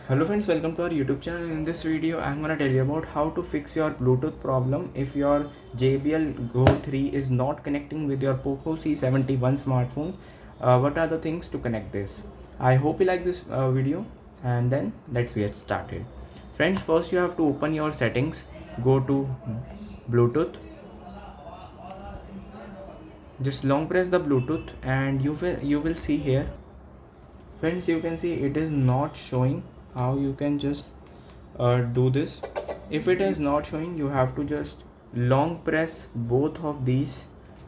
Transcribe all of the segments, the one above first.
Hello friends, welcome to our YouTube channel. In this video I'm gonna tell you about how to fix your Bluetooth problem if your JBL Go 3 is not connecting with your Poco C71 smartphone. What are the things to connect this? I hope you like this video, and then let's get started. Friends, first you have to open your settings, go to Bluetooth, just long press the Bluetooth and you will see here. Friends, you can see it is not showing. How you can just do this? If it is not showing, you have to just long press both of these.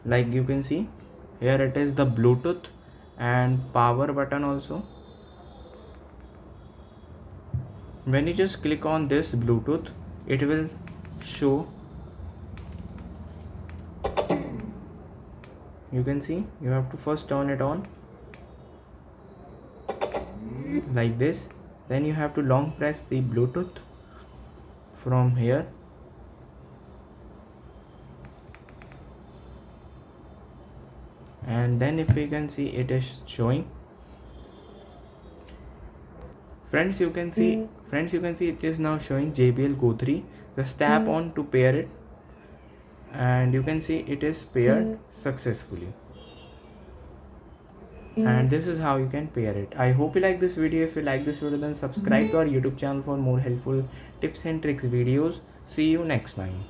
Like you can see here, it is the Bluetooth and power button also. When you just click on this Bluetooth, it will show. You can see you have to first turn it on like this. Then you have to long press the Bluetooth from here, and then if we can see, it is showing. Friends, you can see it is now showing JBL Go 3. Just tap on to pair it, and you can see it is paired successfully. And this is how you can pair it. I hope you like this video. If you like this video, then subscribe to our YouTube channel for more helpful tips and tricks videos. See you next time.